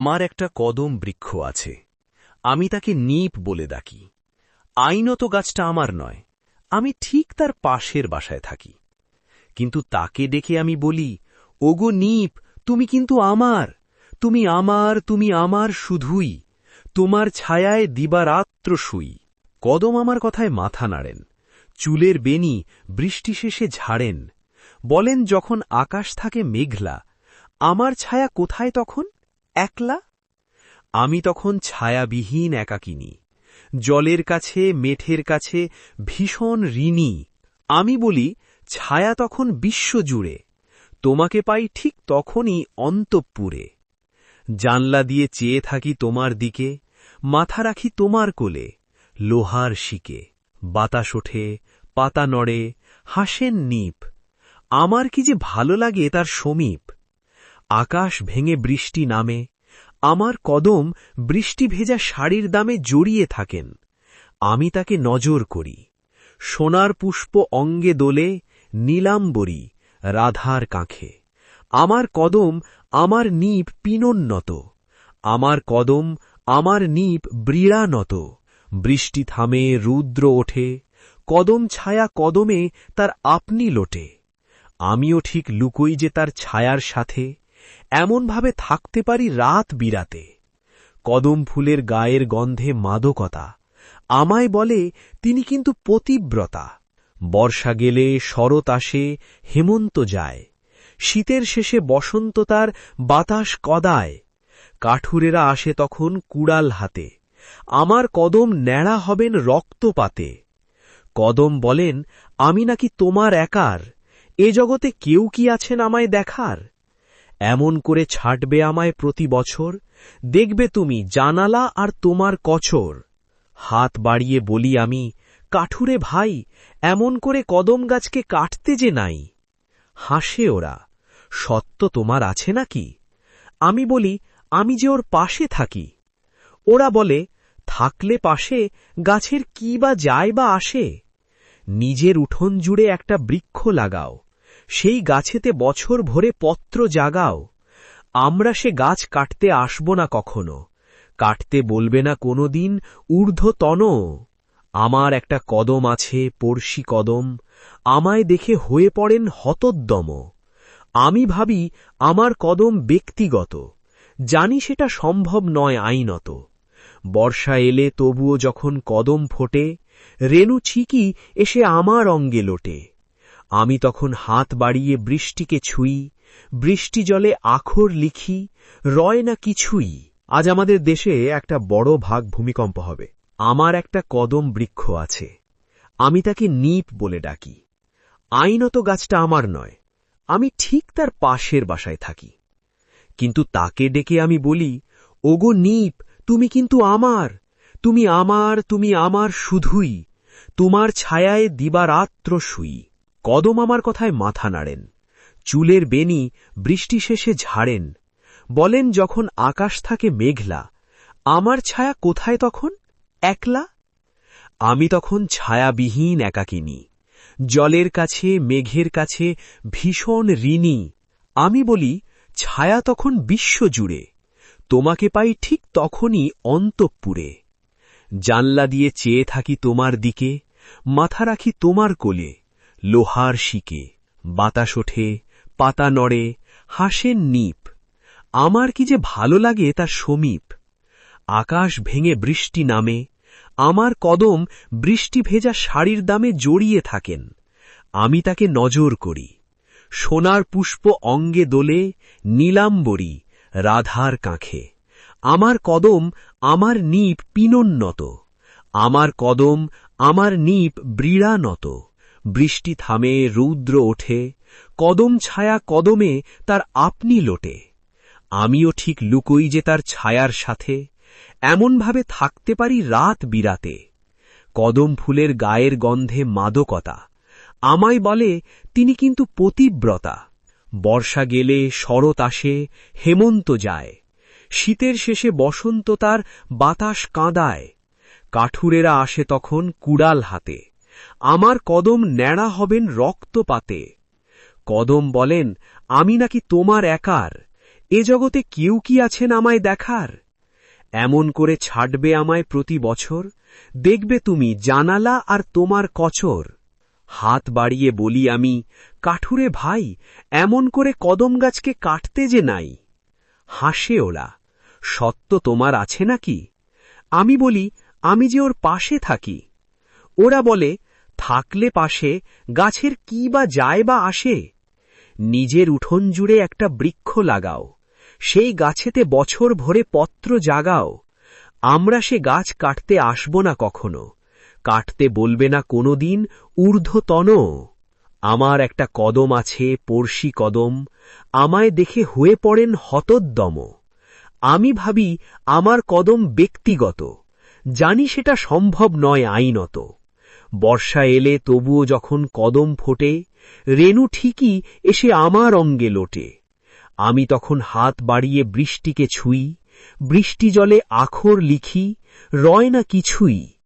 আমার একটা কদম বৃক্ষ আছে, আমি তাকে নিপ বলে ডাকি। আইনত গাছটা আমার নয়, আমি ঠিক তার পাশের বাসায় থাকি। কিন্তু তাকে ডেকে আমি বলি, ওগো নিপ, তুমি কিন্তু আমার, তুমি আমার, তুমি আমার শুধুই, তোমার ছায়ায় দিবারাত্র শুই। কদম আমার কথায় মাথা নাড়েন, চুলের বেনি বৃষ্টি শেষে ঝাড়েন, বলেন যখন আকাশ থাকে মেঘলা, আমার ছায়া কোথায় তখন? একলা। আমি তখন ছায়াবিহীন একাকিনী, জলের কাছে মেঠের কাছে ভীষণ ঋণী। আমি বলি, ছায়া তখন বিশ্বজুড়ে, তোমাকে পাই ঠিক তখনই অন্তঃপুরে। জানলা দিয়ে চেয়ে থাকি তোমার দিকে, মাথা রাখি তোমার কোলে, লোহার শিকে। বাতাস ওঠে, পাতা নড়ে, হাসেন নিপ, আমার কি যে ভালো লাগে তার সমীপ। আকাশ ভেঙে বৃষ্টি নামে, আমার কদম বৃষ্টি ভেজা শাড়ির দামে জড়িয়ে থাকেন। আমি তাকে নজর করি, সোনার পুষ্প অঙ্গে দোলে, নীলাম্বরী রাধার কাঁখে। আমার কদম আমার নিপ পিনোন্নত, আমার কদম আমার নিপ ব্রীড়ানত। বৃষ্টি থামে, রুদ্র ওঠে, কদম ছায়া কদমে তার আপনি লোটে। আমিও ঠিক লুকোই যে তার ছায়ার সাথে, এমনভাবে থাকতে পারি রাত বিরাতে। কদম ফুলের গায়ের গন্ধে মাদকতা, আমায় বলে তিনি কিন্তু পতিব্রতা। বর্ষা গেলে শরৎ আসে, হেমন্ত যায়, শীতের শেষে বসন্ত তার বাতাস কদায়। কাঠুরেরা আসে তখন কুড়াল হাতে, আমার কদম ন্যাড়া হবেন রক্তপাতে। কদম বলেন, আমি নাকি তোমার একার, এ জগতে কেউ কি আছেন আমায় দেখার? এমন করে ছাটবে আমায় প্রতি বছর, দেখবে তুমি জানালা আর তোমার কচর। হাত বাড়িয়ে বলি আমি, কাঠুরে ভাই, এমন করে কদম গাছকে কাটতে যে নাই। হাসে ওরা, সত্য তোমার আছে নাকি? আমি বলি, আমি যে ওর পাশে থাকি। ওরা বলে, থাকলে পাশে গাছের কি বা যায় বা আসে? নিজের উঠোন জুড়ে একটা বৃক্ষ লাগাও, সেই গাছেতে বছর ভরে পত্র জাগাও। আমরা সে গাছ কাটতে আসব না কখনো, কাটতে বলবে না কোনোদিন ঊর্ধ্বতন। আমার একটা কদম আছে, পড়শি কদম, আমায় দেখে হয়ে পড়েন হতোদ্যম। আমি ভাবি আমার কদম ব্যক্তিগত, জানি সেটা সম্ভব নয় আইনত। বর্ষা এলে তবুও যখন কদম ফোটে, রেণু ঠিকই এসে আমার অঙ্গে লোটে। আমি তখন হাত বাড়িয়ে বৃষ্টিকে ছুঁই, বৃষ্টি জলে আখর লিখি, রয় না কিছুই। আজ আমাদের দেশে একটা বড় ভাগ ভূমিকম্প হবে। আমার একটা কদম বৃক্ষ আছে, আমি তাকে নিপ বলে ডাকি। আইনত গাছটা আমার নয়, আমি ঠিক তার পাশের বাসায় থাকি। কিন্তু তাকে ডেকে আমি বলি, ওগো নিপ, তুমি কিন্তু আমার, তুমি আমার, তুমি আমার শুধুই, তোমার ছায়ায় দিবারাত্র শুই। কদম আমার কথায় মাথা নাড়েন, চুলের বেনি বৃষ্টি শেষে ঝাড়েন, বলেন যখন আকাশ থাকে মেঘলা, আমার ছায়া কোথায় তখন? একলা। আমি তখন ছায়াবিহীন একাকিনী, জলের কাছে মেঘের কাছে ভীষণ ঋণী। আমি বলি, ছায়া তখন বিশ্বজুড়ে, তোমাকে পাই ঠিক তখনই অন্তঃপুরে। জানলা দিয়ে চেয়ে থাকি তোমার দিকে, মাথা রাখি তোমার কোলে, লোহার শিকে। বাতাস ওঠে, পাতা নড়ে, হাসেন নিপ, আমার কি যে ভালো লাগে তার সমীপ। আকাশ ভেঙে বৃষ্টি নামে, আমার কদম বৃষ্টি ভেজা শাড়ির দামে জড়িয়ে থাকেন। আমি তাকে নজর করি, সোনার পুষ্প অঙ্গে দোলে, নীলাম্বরী রাধার কাঁখে। আমার কদম আমার নিপ পিনোন্নত, আমার কদম আমার নিপ ব্রীড়ানত। বৃষ্টি থামে, রৌদ্র ওঠে, কদম ছায়া কদমে তার আপনি লোটে। আমিও ঠিক লুকোই যে তার ছায়ার সাথে, এমনভাবে থাকতে পারি রাত বিরাতে। কদম ফুলের গায়ের গন্ধে মাদকতা, আমায় বলে তিনি কিন্তু পতিব্রতা। বর্ষা গেলে শরৎ আসে, হেমন্ত যায়, শীতের শেষে বসন্ত তার বাতাস কাঁদায়। কাঠুরেরা আসে তখন কুড়াল হাতে, আমার কদম ন্যাড়া হবেন রক্তপাতে। কদম বলেন, আমি নাকি তোমার একার, এ জগতে কেউ কি আছেন আমায় দেখার? এমন করে ছাড়বে আমায় প্রতি বছর, দেখবে তুমি জানালা আর তোমার কচর। হাত বাড়িয়ে বলি আমি, কাঠুরে ভাই, এমন করে কদম গাছকে কাটতে যে নাই। হাসে ওরা, সত্য তোমার আছে নাকি? আমি বলি, আমি যে ওর পাশে থাকি। ওরা বলে, থাকলে পাশে গাছের কি বা যায় বা আসে? নিজের উঠোন জুড়ে একটা বৃক্ষ লাগাও, সেই গাছেতে বছর ভরে পত্র জাগাও। আমরা সে গাছ কাটতে আসব না কখনো, কাটতে বলবে না কোনোদিন ঊর্ধ্বতন। আমার একটা কদম আছে, পড়শি কদম, আমায় দেখে হয়ে পড়েন হতোদ্যম। আমি ভাবি আমার কদম ব্যক্তিগত, জানি সেটা সম্ভব নয় আইনত। বর্ষা এলে তবুও যখন কদম ফোটে, রেণু ঠিকই এসে আমার অঙ্গে লোটে। আমি তখন হাত বাড়িয়ে বৃষ্টিকে ছুঁই, বৃষ্টি জলে আখর লিখি, রয় না কিছুই।